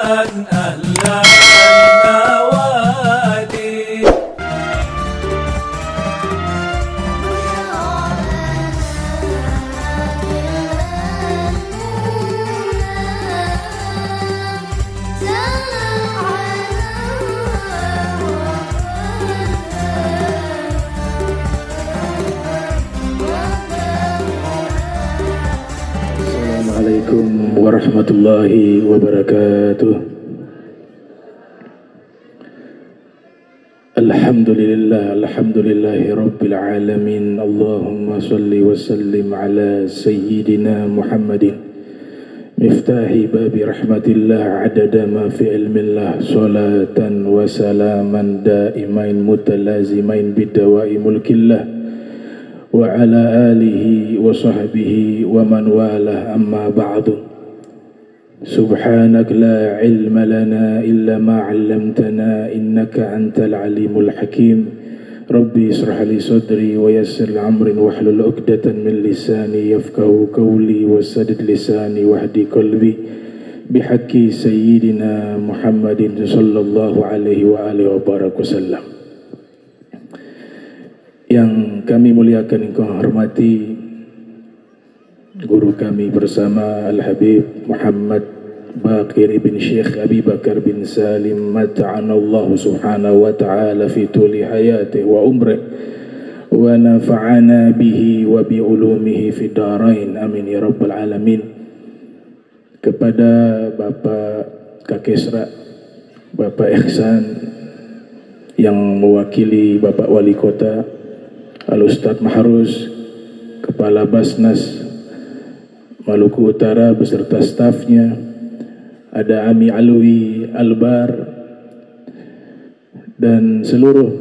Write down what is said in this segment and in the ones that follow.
أهل النوادي. Assalamualaikum warahmatullahi wabarakatuh. Alhamdulillahi rabbil alamin. Allahumma salli wa sallim ala sayyidina Muhammadin miftahi babi rahmatillah adada ma fi ilmillah, salatan wa salaman daimain mutalazimain bidawai mulkillah wa ala alihi wa sahbihi wa man walah, amma ba'du. Subhanak la ilma lana illa ma 'allamtana innaka antal alimul hakim. Rabbi israh li sadri wa yassir li amri wahlul 'uqdatan min lisani yafqahu qawli wa saddid lisani wahdi qalbi bihaqqi sayyidina Muhammadin sallallahu alaihi wa alihi wa baraka wasallam. Yang kami muliakan, yang kami hormati guru kami bersama Al-Habib Muhammad Baqir ibn Syekh Abi Bakar bin Salim mata'anallahu subhanahu wa ta'ala fi tuli hayatih wa umrih wa nafa'ana bihi wa bi'ulumihi fi darain, amin ya rabbal alamin. Kepada Bapak Kakesra, Bapak Ihsan yang mewakili Bapak Wali Kota, Al-Ustadz Mahruz, Kepala Basnas Maluku Utara beserta stafnya, ada Ami Alwi Albar, dan seluruh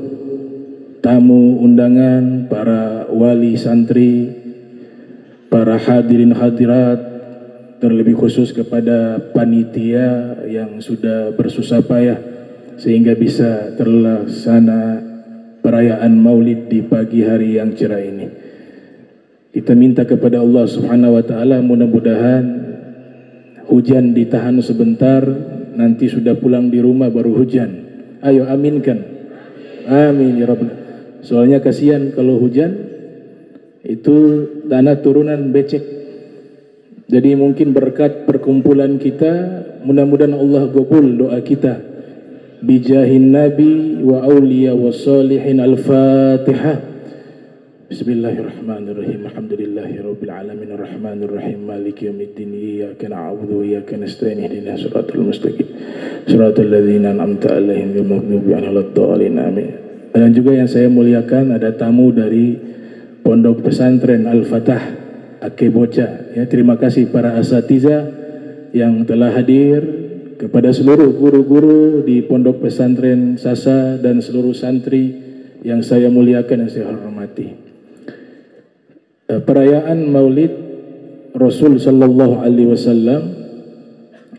tamu undangan, para wali santri, para hadirin hadirat, terlebih khusus kepada panitia yang sudah bersusah payah sehingga bisa terlaksana perayaan Maulid di pagi hari yang cerah ini. Kita minta kepada Allah Subhanahu wa taala, mudah-mudahan hujan ditahan sebentar, nanti sudah pulang di rumah baru hujan. Ayo aminkan. Amin ya rabbal. Soalnya kasihan kalau hujan itu tanah turunan becek. Jadi mungkin berkat perkumpulan kita, mudah-mudahan Allah qabul doa kita. Bijahin Nabi wa awliya wa salihin. Al-Fatihah. Bismillahirrahmanirrahim. Alhamdulillahi rabbil alamin arrahmanirrahim maliki yaumiddin iyyaka na'budu wa iyyaka nasta'in ihdinas siratal mustaqim siratal ladzina an'amta 'alaihim ghairil maghdubi 'alaihim waladdallin, amin. Dan juga yang saya muliakan, ada tamu dari Pondok Pesantren Al-Fatah Ake Bocah. Ya, terima kasih para asatiza yang telah hadir, kepada seluruh guru-guru di Pondok Pesantren Sasa dan seluruh santri yang saya muliakan dan saya hormati. Perayaan Maulid Rasul sallallahu alaihi wasallam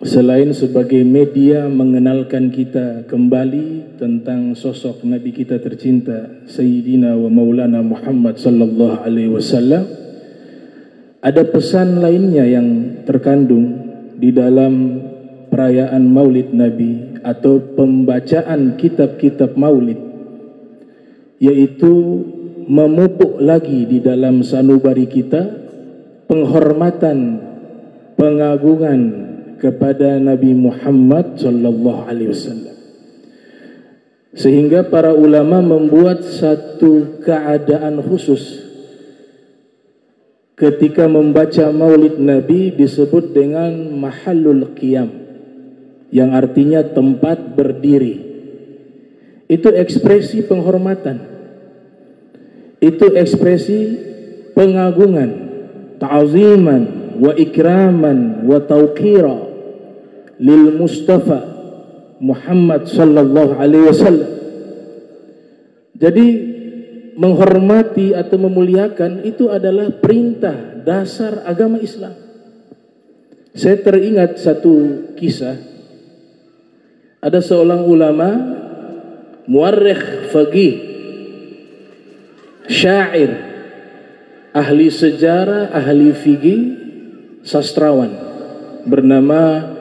selain sebagai media mengenalkan kita kembali tentang sosok Nabi kita tercinta Sayyidina wa Maulana Muhammad sallallahu alaihi wasallam, ada pesan lainnya yang terkandung di dalam perayaan Maulid Nabi atau pembacaan kitab-kitab Maulid, yaitu memupuk lagi di dalam sanubari kita penghormatan, pengagungan kepada Nabi Muhammad sallallahu alaihi wasallam. Sehingga para ulama membuat satu keadaan khusus ketika membaca Maulid Nabi, disebut dengan mahallul qiyam, yang artinya tempat berdiri. Itu ekspresi penghormatan, itu ekspresi pengagungan, ta'ziman wa ikraman wa tauqira lil Mustafa Muhammad sallallahu alaihi wasallam. Jadi menghormati atau memuliakan itu adalah perintah dasar agama Islam. Saya teringat satu kisah. Ada seorang ulama, muarrikh faqih, syair, ahli sejarah, ahli fikih, sastrawan, bernama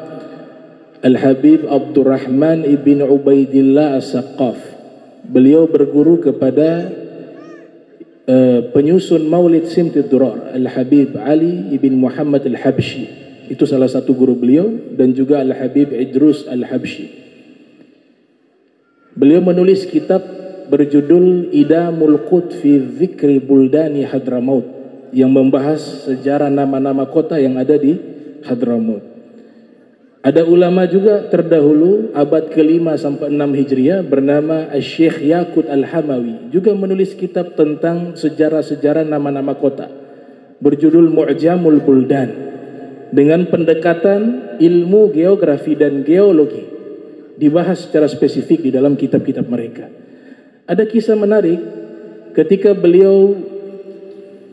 Al-Habib Abdurrahman ibn Ubaidillah As-Saqqaf. Beliau berguru kepada penyusun Maulid Simtid Durar, Al-Habib Ali ibn Muhammad Al-Habsyi. Itu salah satu guru beliau, dan juga Al-Habib Idrus Al-Habsyi. Beliau menulis kitab berjudul Idamul Qut fi Dzikri Buldani Hadramaut, yang membahas sejarah nama-nama kota yang ada di Hadramaut. Ada ulama juga terdahulu abad ke-5 sampai 6 Hijriah bernama Syekh Yaqut Al-Hamawi, juga menulis kitab tentang sejarah-sejarah nama-nama kota berjudul Mu'jamul Buldan, dengan pendekatan ilmu geografi dan geologi, dibahas secara spesifik di dalam kitab-kitab mereka. Ada kisah menarik ketika beliau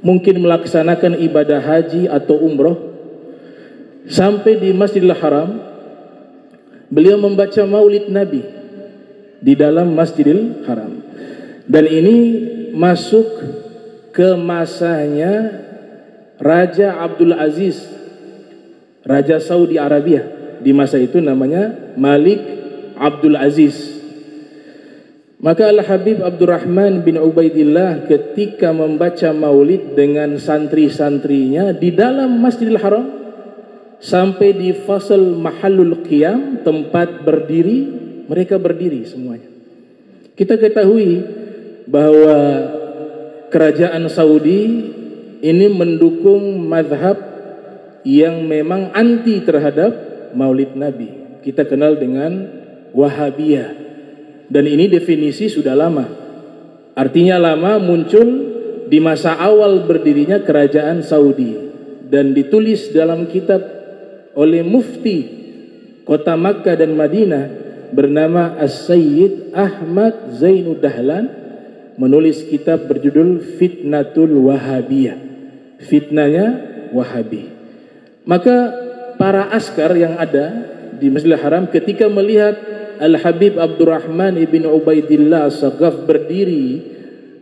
mungkin melaksanakan ibadah haji atau umroh, sampai di Masjidil Haram, beliau membaca Maulid Nabi di dalam Masjidil Haram. Dan ini masuk ke masanya Raja Abdul Aziz, Raja Saudi Arabia. Di masa itu namanya Malik Abdul Aziz. Maka Al-Habib Abdurrahman bin Ubaidillah ketika membaca maulid dengan santri-santrinya di dalam Masjidil Haram, sampai di fasal mahallul qiyam, tempat berdiri, mereka berdiri semuanya. Kita ketahui bahwa kerajaan Saudi ini mendukung mazhab yang memang anti terhadap maulid Nabi. Kita kenal dengan Wahabiyah. Dan ini definisi sudah lama. Artinya lama, muncul di masa awal berdirinya kerajaan Saudi, dan ditulis dalam kitab oleh mufti kota Makkah dan Madinah bernama As-Sayyid Ahmad Zainud Dahlan, menulis kitab berjudul Fitnatul Wahabiyah, fitnahnya Wahabi. Maka para askar yang ada di Masjidil Haram ketika melihat Al-Habib Abdurrahman ibn Ubaidillah As-Saqqaf berdiri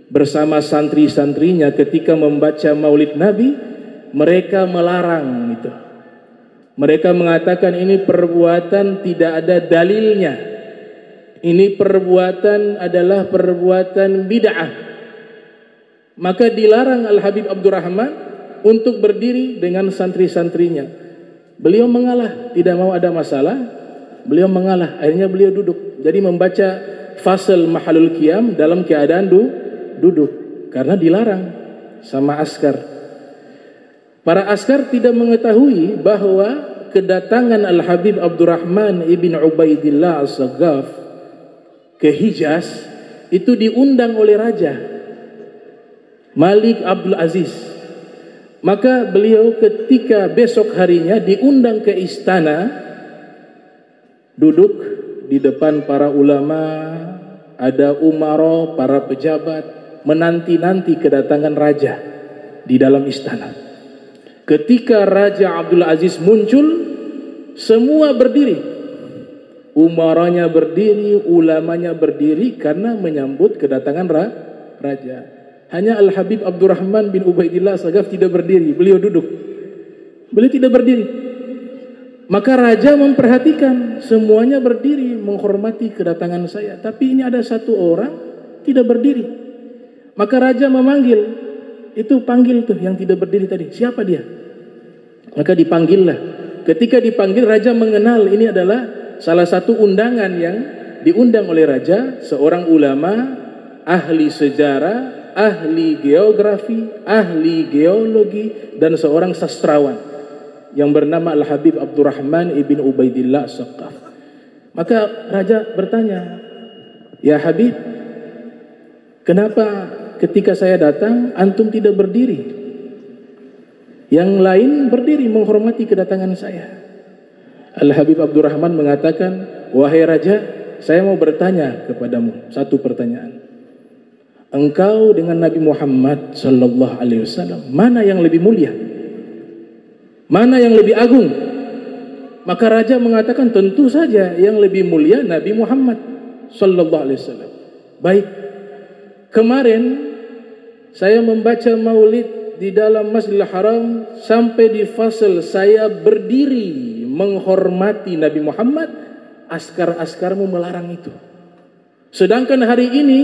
bersama santri-santrinya ketika membaca Maulid Nabi, mereka melarang itu. Mereka mengatakan ini perbuatan tidak ada dalilnya. Ini perbuatan adalah perbuatan bid'ah. Maka dilarang Al-Habib Abdurrahman untuk berdiri dengan santri-santrinya. Beliau mengalah, tidak mau ada masalah. Beliau mengalah, akhirnya beliau duduk. Jadi membaca fasal mahalul qiyam dalam keadaan duduk, karena dilarang sama askar. Para askar tidak mengetahui bahwa kedatangan Al-Habib Abdurrahman ibn Ubaidillah As-Saqqaf ke Hijaz itu diundang oleh Raja Malik Abdul Aziz. Maka beliau ketika besok harinya diundang ke istana, duduk di depan para ulama, ada umara, para pejabat, menanti-nanti kedatangan raja di dalam istana. Ketika Raja Abdul Aziz muncul, semua berdiri. Umaranya berdiri, ulamanya berdiri karena menyambut kedatangan raja. Hanya Al-Habib Abdurrahman bin Ubaidillah As-Saqqaf tidak berdiri, beliau duduk. Beliau tidak berdiri. Maka raja memperhatikan semuanya berdiri menghormati kedatangan saya, tapi ini ada satu orang tidak berdiri. Maka raja memanggil, itu panggil tuh yang tidak berdiri tadi, siapa dia? Maka dipanggillah. Ketika dipanggil, raja mengenal ini adalah salah satu undangan yang diundang oleh raja, seorang ulama, ahli sejarah, ahli geografi, ahli geologi, dan seorang sastrawan yang bernama Al-Habib Abdurrahman ibn Ubaidillah As-Saqqaf. Maka raja bertanya, "Ya Habib, kenapa ketika saya datang antum tidak berdiri? Yang lain berdiri menghormati kedatangan saya." Al-Habib Abdurrahman mengatakan, "Wahai raja, saya mau bertanya kepadamu satu pertanyaan. Engkau dengan Nabi Muhammad sallallahu alaihi wasallam, mana yang lebih mulia? Mana yang lebih agung?" Maka raja mengatakan, tentu saja yang lebih mulia Nabi Muhammad sallallahu alaihi wasallam. Baik, kemarin saya membaca maulid di dalam Masjidil Haram, sampai di fasal saya berdiri menghormati Nabi Muhammad, askar-askarmu melarang itu. Sedangkan hari ini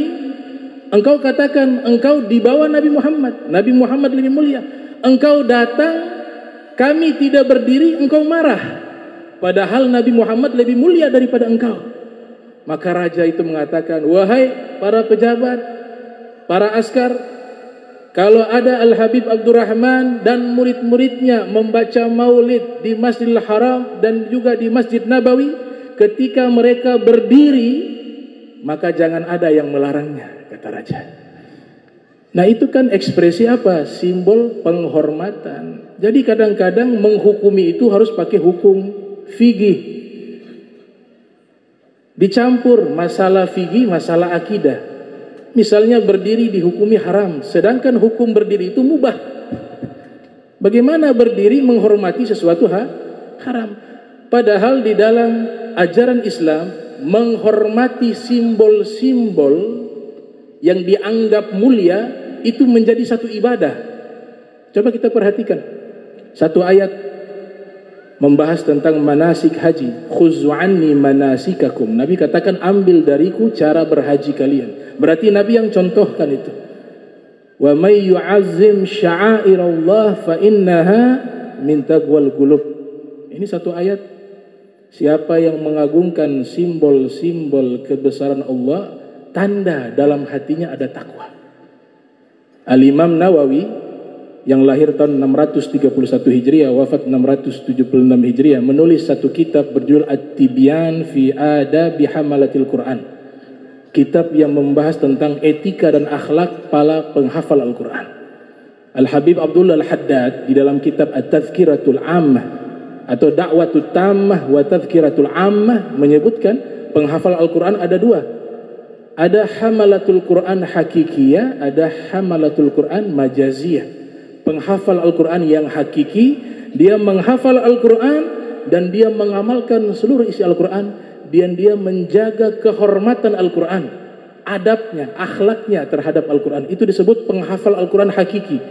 engkau katakan engkau di bawah Nabi Muhammad, Nabi Muhammad lebih mulia. Engkau datang, kami tidak berdiri, engkau marah. Padahal Nabi Muhammad lebih mulia daripada engkau. Maka raja itu mengatakan, wahai para pejabat, para askar, kalau ada Al-Habib Abdurrahman dan murid-muridnya membaca maulid di Masjidil Haram dan juga di Masjid Nabawi, ketika mereka berdiri, maka jangan ada yang melarangnya, kata raja. Nah, itu kan ekspresi apa? Simbol penghormatan. Jadi kadang-kadang menghukumi itu harus pakai hukum fikih. Dicampur masalah fikih, masalah akidah. Misalnya berdiri dihukumi haram, sedangkan hukum berdiri itu mubah. Bagaimana berdiri menghormati sesuatu haram? Padahal di dalam ajaran Islam, menghormati simbol-simbol yang dianggap mulia itu menjadi satu ibadah. Coba kita perhatikan satu ayat membahas tentang manasik haji. Khudzu anni manasikakum. Nabi katakan, ambil dariku cara berhaji kalian. Berarti Nabi yang contohkan itu. Wa may yu'azzim sya'airallah fa innaha min taqwal qulub. Ini satu ayat. Siapa yang mengagungkan simbol-simbol kebesaran Allah, tanda dalam hatinya ada takwa. Al-Imam Nawawi yang lahir tahun 631 Hijriah, wafat 676 Hijriah, menulis satu kitab berjudul At-Tibyan fi Adabi Hamalatil Quran. Kitab yang membahas tentang etika dan akhlak para penghafal Al-Quran. Al-Habib Abdullah Al-Haddad di dalam kitab At-Tazkiratul Ammah atau Da'watul Tammah wa Tazkiratul Ammah menyebutkan penghafal Al-Quran ada dua. Ada hamalatul Quran hakikiyah, ada hamalatul Quran majaziyah. Penghafal Al-Quran yang hakiki, dia menghafal Al-Quran dan dia mengamalkan seluruh isi Al-Quran, dan dia menjaga kehormatan Al-Quran, adabnya, akhlaknya terhadap Al-Quran. Itu disebut penghafal Al-Quran hakiki.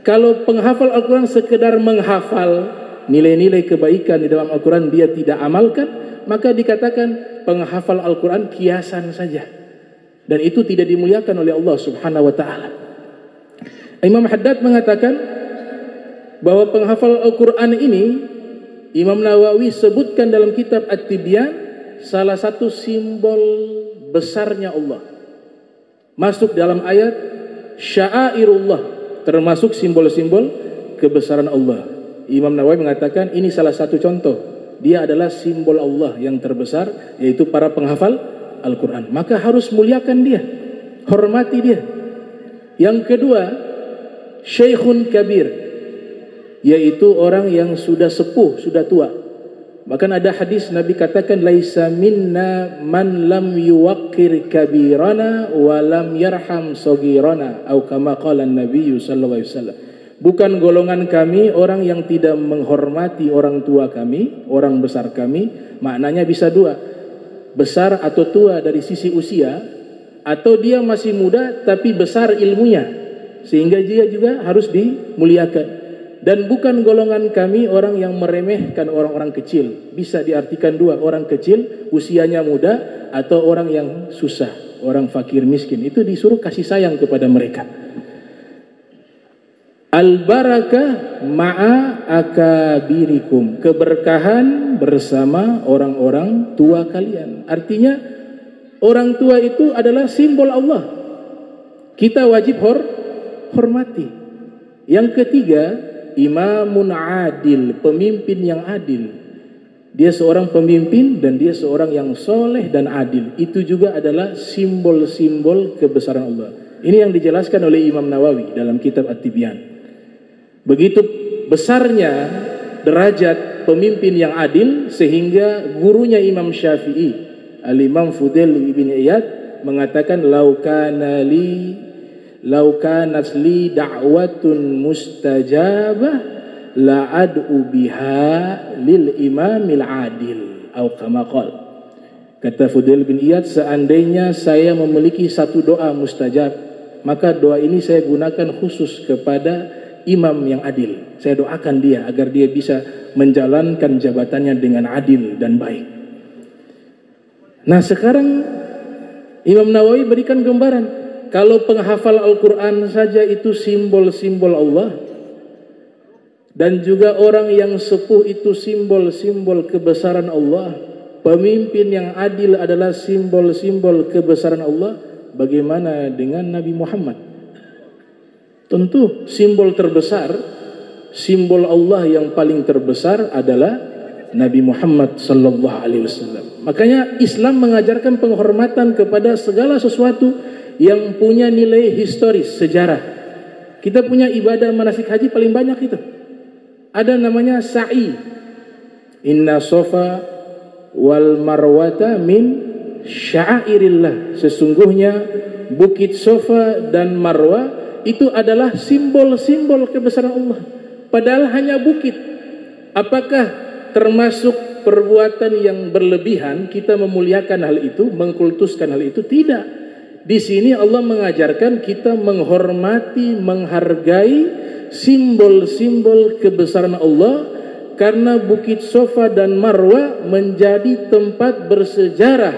Kalau penghafal Al-Quran sekedar menghafal, nilai-nilai kebaikan di dalam Al-Quran dia tidak amalkan, maka dikatakan penghafal Al-Quran kiasan saja, dan itu tidak dimuliakan oleh Allah Subhanahu wa ta'ala. Imam Haddad mengatakan bahwa penghafal Al-Quran ini, Imam Nawawi sebutkan dalam kitab At-Tibyan, salah satu simbol besarnya Allah. Masuk dalam ayat sya'airullah, termasuk simbol-simbol kebesaran Allah. Imam Nawawi mengatakan ini salah satu contoh. Dia adalah simbol Allah yang terbesar, yaitu para penghafal Al-Quran. Maka harus muliakan dia, hormati dia. Yang kedua, Syekhun Kabir, yaitu orang yang sudah sepuh, sudah tua. Bahkan ada hadis Nabi katakan, laisa minna man lam yuwaqqir kabirana wa lam yarham saghirana, atau kama qala Nabi sallallahu alaihi wasallam. Bukan golongan kami orang yang tidak menghormati orang tua kami, orang besar kami. Maknanya bisa dua, besar atau tua dari sisi usia, atau dia masih muda tapi besar ilmunya, sehingga dia juga harus dimuliakan. Dan bukan golongan kami orang yang meremehkan orang-orang kecil. Bisa diartikan dua, orang kecil usianya muda, atau orang yang susah, orang fakir miskin. Itu disuruh kasih sayang kepada mereka. Al-barakah ma'a akabirikum, keberkahan bersama orang-orang tua kalian. Artinya orang tua itu adalah simbol Allah, kita wajib hormati. Yang ketiga, imamun adil, pemimpin yang adil. Dia seorang pemimpin dan dia seorang yang soleh dan adil. Itu juga adalah simbol-simbol kebesaran Allah. Ini yang dijelaskan oleh Imam Nawawi dalam kitab At-Tibyan. Begitu besarnya derajat pemimpin yang adil, sehingga gurunya Imam Syafi'i, Al-Imam Fudail bin Iyad, mengatakan, lau kanat li da'watun mustajabah la ad'u biha lil imamil adil, atau kama qala. Kata Fudail bin Iyad, seandainya saya memiliki satu doa mustajab, maka doa ini saya gunakan khusus kepada imam yang adil. Saya doakan dia agar dia bisa menjalankan jabatannya dengan adil dan baik. Nah sekarang Imam Nawawi berikan gambaran, kalau penghafal Al-Quran saja itu simbol-simbol Allah, dan juga orang yang sepuh itu simbol-simbol kebesaran Allah, pemimpin yang adil adalah simbol-simbol kebesaran Allah, bagaimana dengan Nabi Muhammad? Tentu simbol terbesar, simbol Allah yang paling terbesar adalah Nabi Muhammad sallallahu alaihi wasallam. Makanya Islam mengajarkan penghormatan kepada segala sesuatu yang punya nilai historis, sejarah. Kita punya ibadah manasik haji paling banyak itu. Ada namanya sa'i. Inna Safa wal Marwata min sya'airillah. Sesungguhnya Bukit Safa dan Marwah itu adalah simbol-simbol kebesaran Allah. Padahal hanya bukit. Apakah termasuk perbuatan yang berlebihan kita memuliakan hal itu, mengkultuskan hal itu? Tidak. Di sini Allah mengajarkan kita menghormati, menghargai simbol-simbol kebesaran Allah, karena Bukit Safa dan Marwah menjadi tempat bersejarah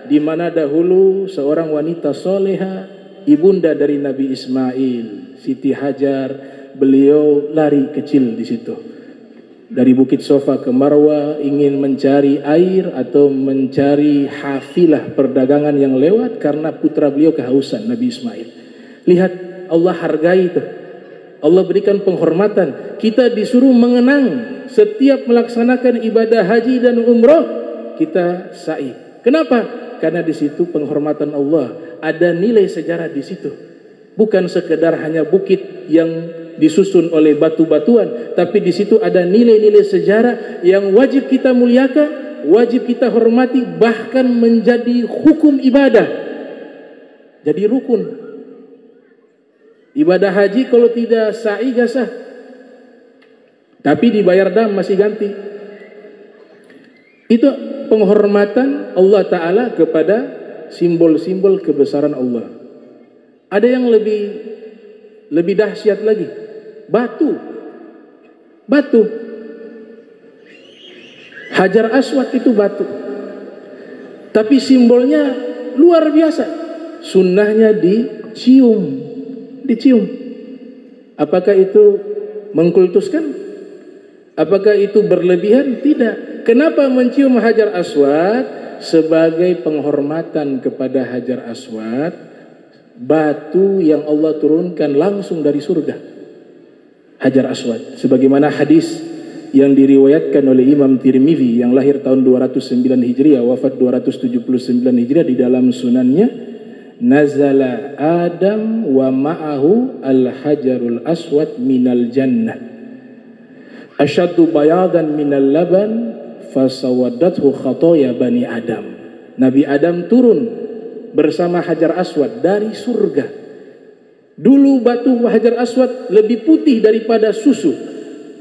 di mana dahulu seorang wanita soleha, ibunda dari Nabi Ismail, Siti Hajar, beliau lari kecil di situ. Dari Bukit Safa ke Marwah ingin mencari air atau mencari hafilah perdagangan yang lewat karena putra beliau kehausan, Nabi Ismail. Lihat, Allah hargai itu. Allah berikan penghormatan. Kita disuruh mengenang setiap melaksanakan ibadah haji dan umrah, kita sa'i. Kenapa? Karena di situ penghormatan Allah, ada nilai sejarah di situ. Bukan sekedar hanya bukit yang disusun oleh batu-batuan, tapi di situ ada nilai-nilai sejarah yang wajib kita muliakan, wajib kita hormati, bahkan menjadi hukum ibadah, jadi rukun. Ibadah haji kalau tidak sa'i gak sah, tapi dibayar dam masih ganti. Itu penghormatan Allah Ta'ala kepada simbol-simbol kebesaran Allah. Ada yang lebih dahsyat lagi, batu. Hajar Aswad itu batu, tapi simbolnya luar biasa. Sunnahnya dicium. Apakah itu mengkultuskan? Apakah itu berlebihan? Tidak. Kenapa mencium Hajar Aswad? Sebagai penghormatan kepada Hajar Aswad, batu yang Allah turunkan langsung dari surga. Hajar Aswad, sebagaimana hadis yang diriwayatkan oleh Imam Tirmidzi yang lahir tahun 209 Hijriah, wafat 279 Hijriah, di dalam sunannya, nazala Adam wa ma'ahu al-hajarul aswad minal jannah asyaddu bayadan minal laban fasawadathu khatoya bani Adam. Nabi Adam turun bersama Hajar Aswad dari surga. Dulu batu Hajar Aswad lebih putih daripada susu.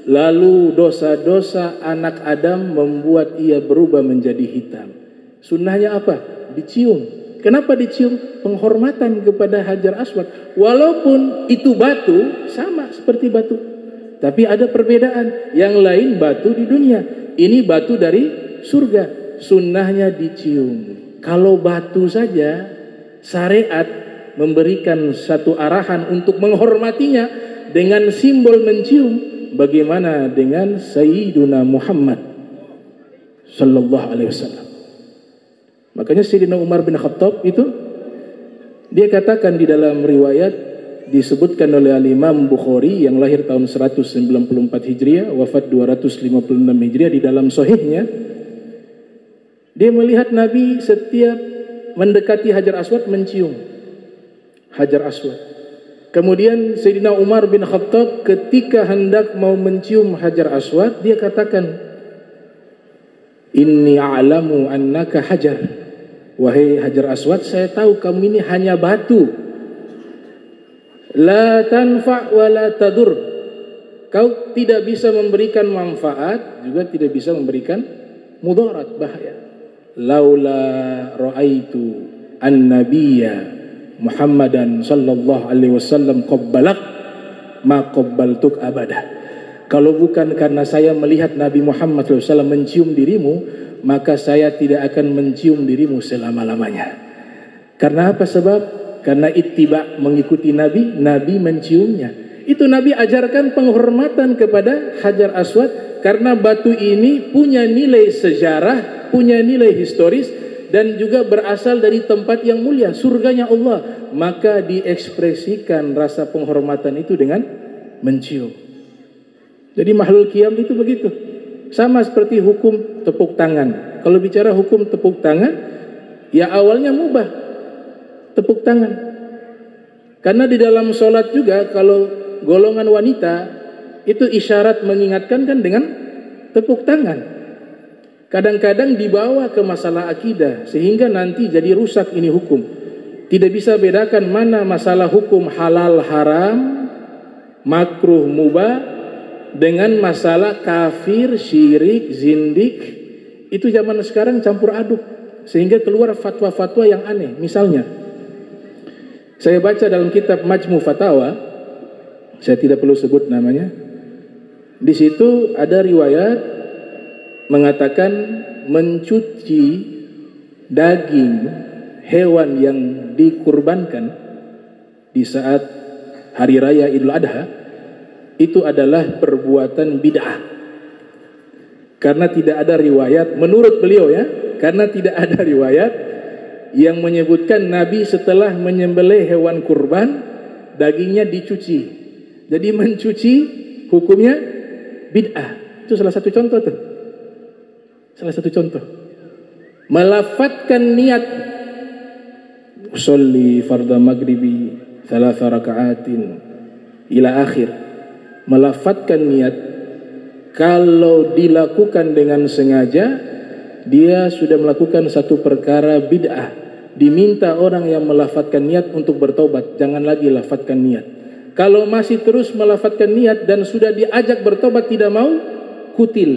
Lalu dosa-dosa anak Adam membuat ia berubah menjadi hitam. Sunnahnya apa? Dicium. Kenapa dicium? Penghormatan kepada Hajar Aswad. Walaupun itu batu, sama seperti batu, tapi ada perbedaan. Yang lain batu di dunia, ini batu dari surga. Sunnahnya dicium. Kalau batu saja, syariat memberikan satu arahan untuk menghormatinya dengan simbol mencium. Bagaimana dengan Sayyiduna Muhammad sallallahu alaihi wasallam? Makanya Sayyidina Umar bin Khattab itu, dia katakan di dalam riwayat disebutkan oleh Al-Imam Bukhari yang lahir tahun 194 Hijriah, wafat 256 Hijriah, di dalam sahihnya dia melihat Nabi setiap mendekati Hajar Aswad mencium Hajar Aswad. Kemudian Sayyidina Umar bin Khattab ketika hendak mau mencium Hajar Aswad, dia katakan, inni a'lamu annaka hajar. Wahai Hajar Aswad, saya tahu kamu ini hanya batu. La tanfa' wa la tadur. Kau tidak bisa memberikan manfaat, juga tidak bisa memberikan mudarat, bahaya. Laula ra'aitu an-nabiyya Muhammadan sallallahu alaihi wasallam qabbalak ma qabbaltuk abada. Kalau bukan karena saya melihat Nabi Muhammad SAW mencium dirimu, maka saya tidak akan mencium dirimu selama-lamanya. Karena apa sebab? Karena ittiba, mengikuti Nabi, Nabi menciumnya. Itu Nabi ajarkan penghormatan kepada Hajar Aswad, karena batu ini punya nilai sejarah, punya nilai historis, dan juga berasal dari tempat yang mulia, surganya Allah. Maka diekspresikan rasa penghormatan itu dengan mencium. Jadi makhlul qiyam itu begitu. Sama seperti hukum tepuk tangan. Kalau bicara hukum tepuk tangan, ya awalnya mubah tepuk tangan. Karena di dalam sholat juga kalau golongan wanita itu isyarat mengingatkan kan dengan tepuk tangan. Kadang-kadang dibawa ke masalah akidah sehingga nanti jadi rusak ini hukum. Tidak bisa bedakan mana masalah hukum halal haram, makruh mubah dengan masalah kafir, syirik, zindik. Itu zaman sekarang campur aduk sehingga keluar fatwa-fatwa yang aneh. Misalnya saya baca dalam kitab Majmu Fatawa, saya tidak perlu sebut namanya. Di situ ada riwayat mengatakan mencuci daging hewan yang dikurbankan di saat hari raya Idul Adha itu adalah perbuatan bid'ah. Karena tidak ada riwayat, menurut beliau ya, karena tidak ada riwayat yang menyebutkan Nabi setelah menyembelih hewan kurban dagingnya dicuci. Jadi mencuci hukumnya bid'ah. Itu salah satu contoh tuh. Salah satu contoh. Melafatkan niat usolli fardha maghribi 3 raka'atin ila akhir. Melafatkan niat, kalau dilakukan dengan sengaja, dia sudah melakukan satu perkara bid'ah. Diminta orang yang melafatkan niat untuk bertobat, jangan lagi lafatkan niat. Kalau masih terus melafatkan niat dan sudah diajak bertobat tidak mau, kutil,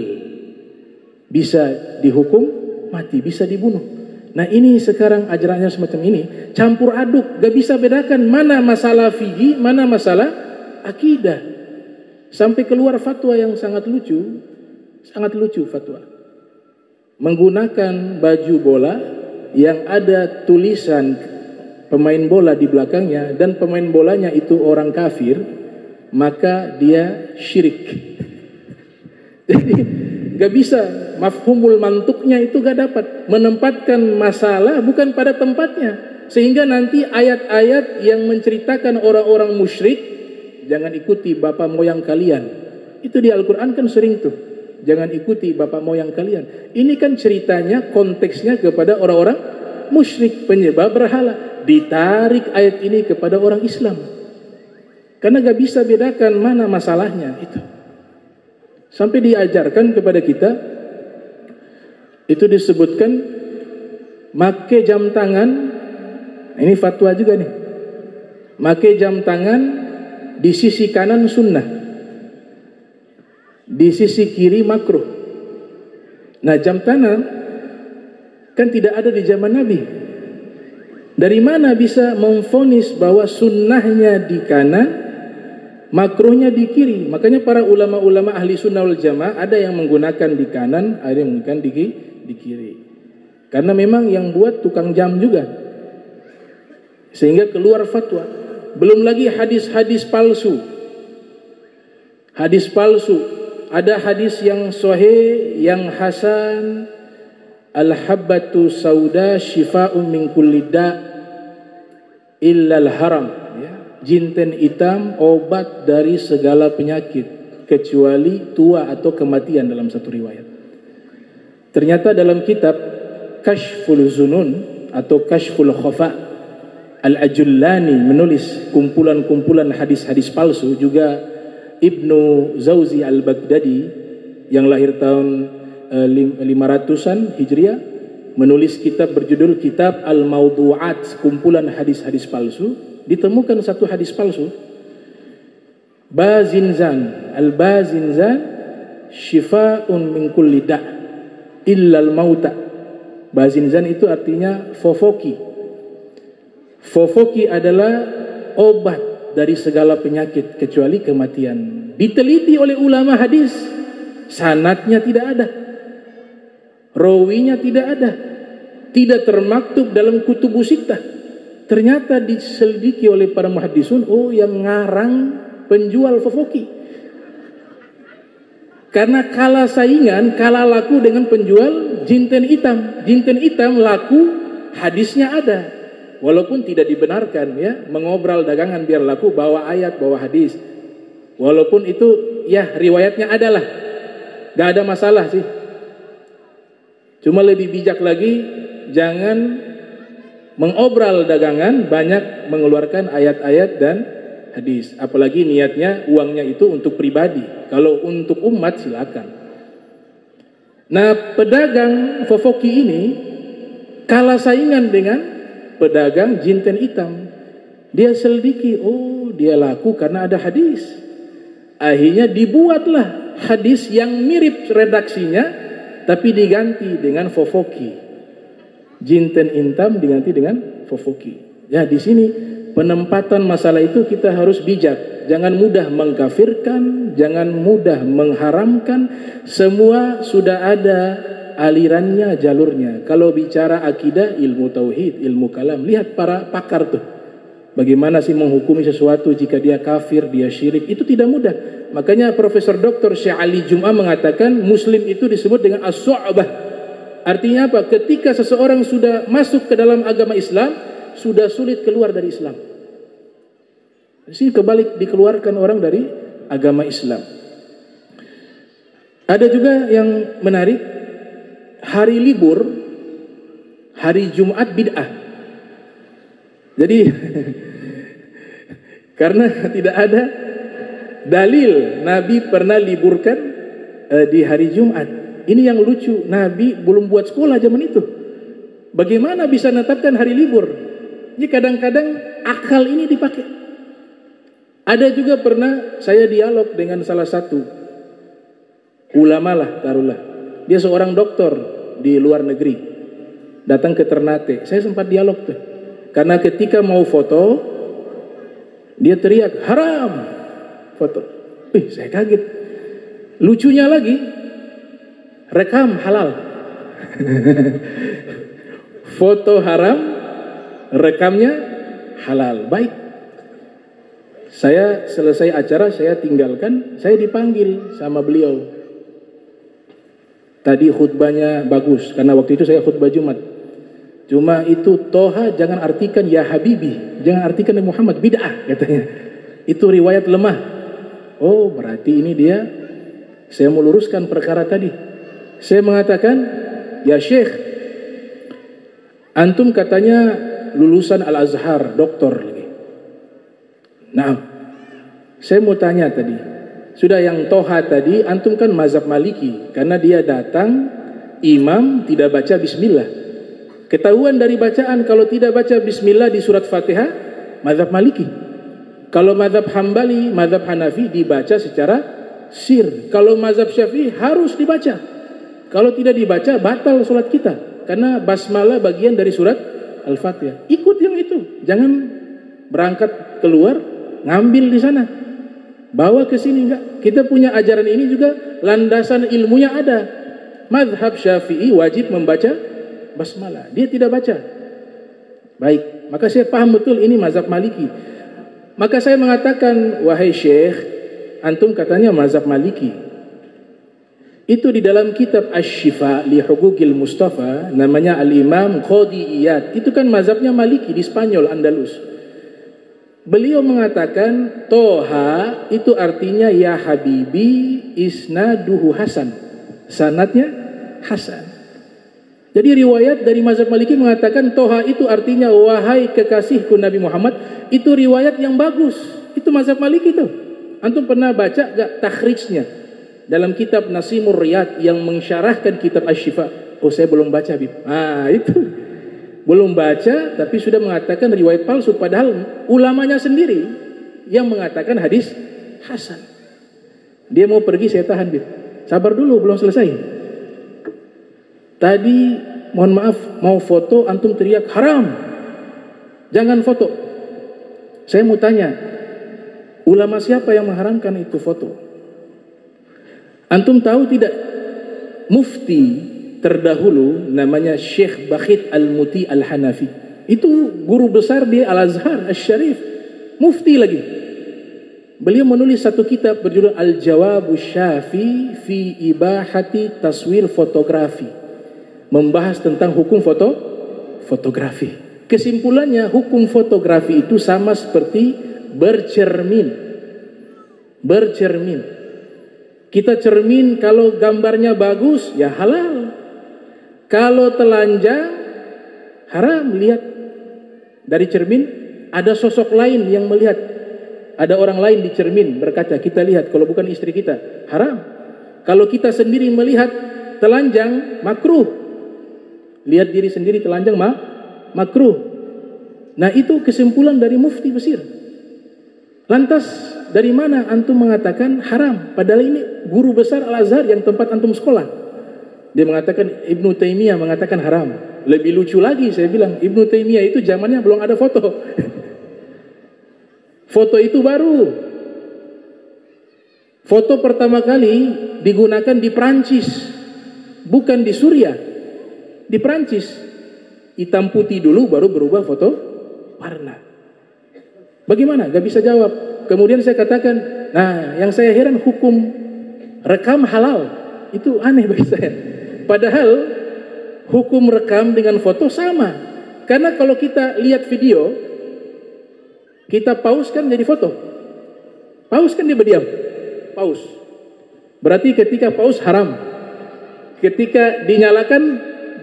bisa dihukum mati, bisa dibunuh. Nah ini sekarang ajarannya semacam ini, campur aduk, gak bisa bedakan mana masalah fikih, mana masalah akidah. Sampai keluar fatwa yang sangat lucu fatwa. Menggunakan baju bola yang ada tulisan pemain bola di belakangnya dan pemain bolanya itu orang kafir, maka dia syirik. Jadi gak bisa, mafhumul mantuknya itu gak dapat, menempatkan masalah bukan pada tempatnya, sehingga nanti ayat-ayat yang menceritakan orang-orang musyrik, jangan ikuti bapak moyang kalian. Itu di Al-Quran kan sering tuh. Jangan ikuti bapak moyang kalian. Ini kan ceritanya, konteksnya kepada orang-orang musyrik, penyembah berhala. Ditarik ayat ini kepada orang Islam. Karena gak bisa bedakan mana masalahnya itu. Sampai diajarkan kepada kita, itu disebutkan, make jam tangan, ini fatwa juga nih. Make jam tangan di sisi kanan sunnah, di sisi kiri makruh. Nah jam tangan kan tidak ada di zaman Nabi. Dari mana bisa memvonis bahwa sunnahnya di kanan, makruhnya di kiri? Makanya para ulama-ulama ahli sunnah wal jamaah ada yang menggunakan di kanan, ada yang menggunakan di kiri. Karena memang yang buat tukang jam juga, sehingga keluar fatwa. Belum lagi hadis-hadis palsu. Hadis palsu. Ada hadis yang sahih, yang hasan. Al-habbatu sauda shifa'un min kulli da' illal haram. Ya. Jinten hitam obat dari segala penyakit kecuali tua atau kematian dalam satu riwayat. Ternyata dalam kitab Kashful Zunun atau Kashful Khafa, Al-Ajullani menulis kumpulan-kumpulan hadis-hadis palsu. Juga Ibnu Zawzi Al-Baghdadi yang lahir tahun 500-an Hijriah menulis kitab berjudul Kitab Al-Mawdu'at, kumpulan hadis-hadis palsu. Ditemukan satu hadis palsu, Bazinzan, Al-Bazinzan syifa'un min kulli da' illal mauta. Bazinzan itu artinya fofoki. Fofoki adalah obat dari segala penyakit kecuali kematian. Diteliti oleh ulama hadis, sanadnya tidak ada, rawinya tidak ada, tidak termaktub dalam kutubus sittah. Ternyata diselidiki oleh para muhaddisun, oh yang ngarang penjual fofoki. Karena kalah saingan, kalah laku dengan penjual jinten hitam. Jinten hitam laku, hadisnya ada. Walaupun tidak dibenarkan ya, mengobral dagangan biar laku, bawa ayat, bawa hadis. Walaupun itu ya riwayatnya adalah, gak ada masalah sih. Cuma lebih bijak lagi, jangan mengobral dagangan banyak mengeluarkan ayat-ayat dan hadis. Apalagi niatnya uangnya itu untuk pribadi. Kalau untuk umat silakan. Nah, pedagang fofoki ini kalah saingan dengan pedagang jinten hitam. Dia selidiki, oh dia laku karena ada hadis. Akhirnya dibuatlah hadis yang mirip redaksinya, tapi diganti dengan fofoki. Jinten hitam diganti dengan fofoki. Ya, di sini penempatan masalah itu kita harus bijak. Jangan mudah mengkafirkan, jangan mudah mengharamkan. Semua sudah ada alirannya, jalurnya. Kalau bicara akidah, ilmu tauhid, ilmu kalam, lihat para pakar tuh. Bagaimana sih menghukumi sesuatu jika dia kafir, dia syirik, itu tidak mudah. Makanya Profesor Dr. Syekh Ali Jum'ah mengatakan muslim itu disebut dengan as-su'bah. Artinya apa? Ketika seseorang sudah masuk ke dalam agama Islam, sudah sulit keluar dari Islam. Di sini kebalik, dikeluarkan orang dari agama Islam. Ada juga yang menarik, hari libur, hari Jumat bid'ah. Jadi karena tidak ada dalil Nabi pernah liburkan di hari Jumat. Ini yang lucu, Nabi belum buat sekolah zaman itu. Bagaimana bisa menetapkan hari libur? Jadi kadang-kadang akal ini dipakai. Ada juga pernah saya dialog dengan salah satu ulama lah, taruhlah. Dia seorang doktor di luar negeri, datang ke Ternate. Saya sempat dialog tuh. Karena ketika mau foto, dia teriak, haram foto. Saya kaget. Lucunya lagi, rekam halal. Foto haram, rekamnya halal. Baik. Saya selesai acara, saya tinggalkan, saya dipanggil sama beliau. Tadi khutbahnya bagus, karena waktu itu saya khutbah Jumat. Cuma itu toha jangan artikan ya habibi, jangan artikan ya Muhammad, bid'ah katanya. Itu riwayat lemah. Oh, berarti ini dia. Saya mau luruskan perkara tadi. Saya mengatakan, ya Syekh, antum katanya lulusan Al-Azhar, doktor lagi. Nah, saya mau tanya tadi. Sudah yang toha tadi, antum kan mazhab Maliki, karena dia datang imam tidak baca bismillah. Ketahuan dari bacaan, kalau tidak baca bismillah di surat Fatihah, mazhab Maliki. Kalau mazhab Hambali, mazhab Hanafi dibaca secara sir. Kalau mazhab Syafi'i harus dibaca. Kalau tidak dibaca, batal sholat kita. Karena basmalah bagian dari surat Al-Fatihah. Ikut yang itu. Jangan berangkat keluar, ngambil di sana. Bawa ke sini, enggak. Kita punya ajaran ini juga, landasan ilmunya ada. Mazhab Syafi'i wajib membaca basmalah, dia tidak baca. Baik, maka saya paham betul ini mazhab Maliki. Maka saya mengatakan, wahai Syekh, antum katanya mazhab Maliki. Itu di dalam kitab Asy-Syifa li Huquqil Mustafa, namanya Al-Imam Qadi Iyad. Itu kan mazhabnya Maliki di Spanyol, Andalus. Beliau mengatakan toha itu artinya ya habibi isnaduhu hasan, sanadnya hasan. Jadi riwayat dari mazhab Maliki mengatakan toha itu artinya wahai kekasihku Nabi Muhammad. Itu riwayat yang bagus. Itu mazhab Maliki itu. Antum pernah baca gak takhrijnya dalam kitab Nasimur Riyad yang mensyarahkan kitab Asy-Syifa? Oh, saya belum baca, Bib. Itu belum baca tapi sudah mengatakan riwayat palsu, padahal ulamanya sendiri yang mengatakan hadis hasan. Dia mau pergi, saya tahan, Bib. Sabar dulu, belum selesai. Tadi mohon maaf mau foto, antum teriak haram, jangan foto. Saya mau tanya, Ulama siapa yang mengharamkan itu foto? Antum tahu tidak, mufti terdahulu namanya Syekh Bakhit Al-Muti Al-Hanafi. Itu guru besar di Al-Azhar Al-Syarif, mufti lagi. Beliau menulis satu kitab berjudul Al-Jawabu Syafi fi Ibahati Taswir Fotografi, membahas tentang hukum fotografi. Kesimpulannya, hukum fotografi itu sama seperti bercermin. Kita cermin, kalau gambarnya bagus ya halal, kalau telanjang haram. Lihat dari cermin, ada sosok lain yang melihat, ada orang lain di cermin berkaca, kita lihat, kalau bukan istri kita haram. Kalau kita sendiri melihat telanjang makruh, lihat diri sendiri telanjang makruh. Nah, itu kesimpulan dari mufti Mesir. Lantas dari mana antum mengatakan haram? Padahal ini guru besar Al-Azhar yang tempat antum sekolah. Dia mengatakan, Ibnu Taimiyah mengatakan haram. Lebih lucu lagi, saya bilang, Ibnu Taimiyah itu zamannya belum ada foto. Foto itu baru. Foto pertama kali digunakan di Prancis, bukan di Suriah, di Prancis. Hitam putih dulu, baru berubah foto warna. Bagaimana? Gak bisa jawab. Kemudian saya katakan, nah, yang saya heran, hukum rekam halal. Itu aneh bagi saya. Padahal hukum rekam dengan foto sama. Karena kalau kita lihat video, kita pause kan jadi foto. Pause kan dia berdiam. Pause. Berarti ketika pause haram. Ketika dinyalakan,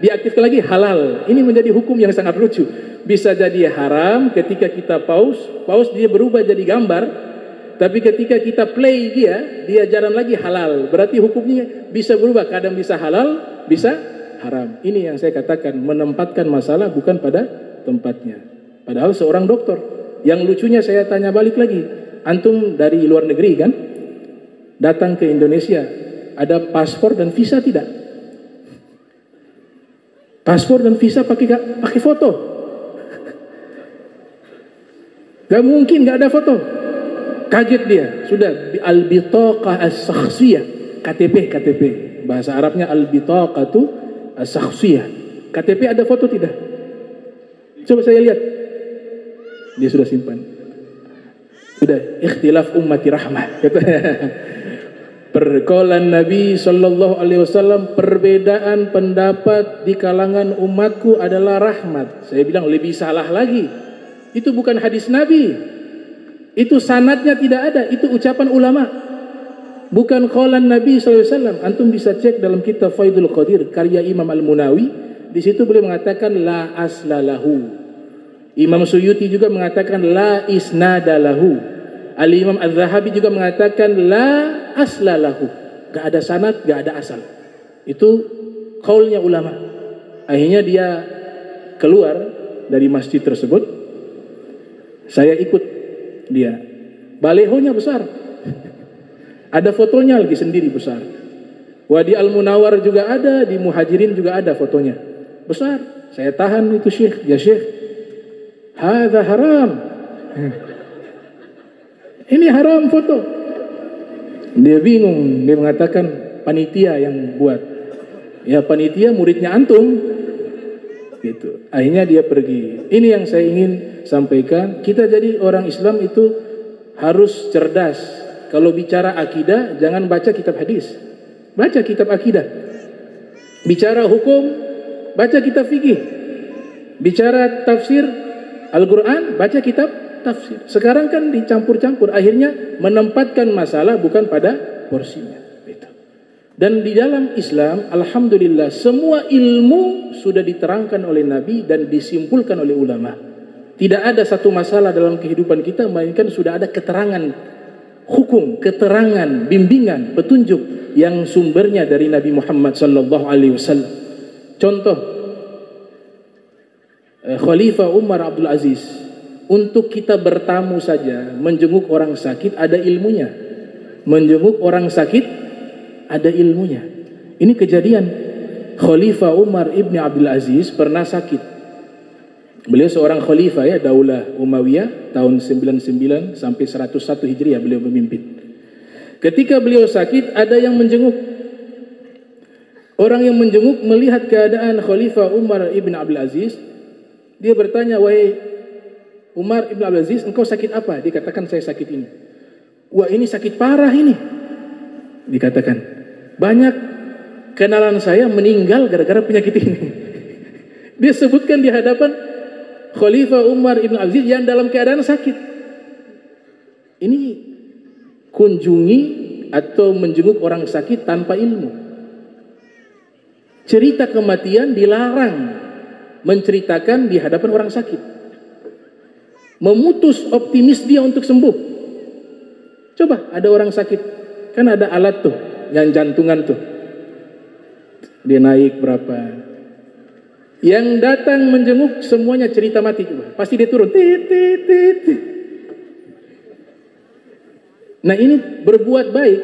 diaktifkan lagi halal. Ini menjadi hukum yang sangat lucu. Bisa jadi haram ketika kita pause dia berubah jadi gambar. Tapi ketika kita play dia jalan lagi halal. Berarti hukumnya bisa berubah, kadang bisa halal, bisa haram. Ini yang saya katakan, menempatkan masalah bukan pada tempatnya. Padahal seorang dokter. Yang lucunya saya tanya balik lagi, antum dari luar negeri kan, datang ke Indonesia, ada paspor dan visa tidak? Paspor dan visa pakai foto? Gak mungkin gak ada foto. Kaget dia. Sudah al-bitaqah as-sakhsiyah, KTP. Bahasa Arabnya al-bitaqatu as-sakhsiyah. KTP ada foto tidak? Coba saya lihat. Dia sudah simpan. Sudah, ikhtilaf ummati rahmah. Perkaulan Nabi sallallahu alaihi wasallam, perbedaan pendapat di kalangan umatku adalah rahmat. Saya bilang lebih salah lagi. Itu bukan hadis Nabi. Itu sanadnya tidak ada, itu ucapan ulama. Bukan qaulan Nabi sallallahu alaihi wasallam. Antum bisa cek dalam kitab Faidul Qadir karya Imam Al-Munawi, di situ beliau mengatakan la aslalahu. Imam Suyuti juga mengatakan la isnadalahu. Al-Imam Az-Zahabi juga mengatakan la aslalahu. Gak ada sanad, gak ada asal. Itu qaulnya ulama. Akhirnya dia keluar dari masjid tersebut. Saya ikut dia. Balehonya besar. Ada fotonya lagi sendiri besar. Wadi Al-Munawar juga ada, di Muhajirin juga ada fotonya. Besar. Saya tahan itu Syekh. Ya Syekh, hadza haram. Ini haram foto. Dia bingung, dia mengatakan panitia yang buat. Ya panitia muridnya antum. Gitu. Akhirnya dia pergi. Ini yang saya ingin sampaikan. Kita jadi orang Islam itu harus cerdas. Kalau bicara akidah, jangan baca kitab hadis. Baca kitab akidah. Bicara hukum, baca kitab fikih. Bicara tafsir Al-Quran, baca kitab tafsir. Sekarang kan dicampur-campur, akhirnya menempatkan masalah bukan pada porsinya. Dan di dalam Islam, alhamdulillah, semua ilmu sudah diterangkan oleh Nabi dan disimpulkan oleh ulama. Tidak ada satu masalah dalam kehidupan kita, melainkan sudah ada keterangan hukum, keterangan, bimbingan, petunjuk yang sumbernya dari Nabi Muhammad sallallahu alaihi wasallam. Contoh, Khalifah Umar Abdul Aziz, untuk kita bertamu saja, menjenguk orang sakit ada ilmunya. Menjenguk orang sakit ada ilmunya. Ini kejadian. Khalifah Umar ibn Abdul Aziz pernah sakit. Beliau seorang khalifah ya, Daulah Umayyah tahun 99 sampai 101 Hijriah beliau memimpin. Ketika beliau sakit, ada yang menjenguk. Orang yang menjenguk melihat keadaan Khalifah Umar ibn Abdul Aziz. Dia bertanya, wahai Umar ibn Abdul Aziz, engkau sakit apa? Dia katakan, saya sakit ini. Wah, ini sakit parah ini. Dikatakan, banyak kenalan saya meninggal gara-gara penyakit ini. Dia sebutkan di hadapan Khalifah Umar ibn Abdul Aziz yang dalam keadaan sakit. Ini kunjungi atau menjenguk orang sakit tanpa ilmu. Cerita kematian dilarang menceritakan di hadapan orang sakit. Memutus optimis dia untuk sembuh. Coba ada orang sakit, kan ada alat tuh, yang jantungan tuh. Dia naik berapa. Yang datang menjenguk semuanya cerita mati, coba. Pasti dia turun. Nah, ini berbuat baik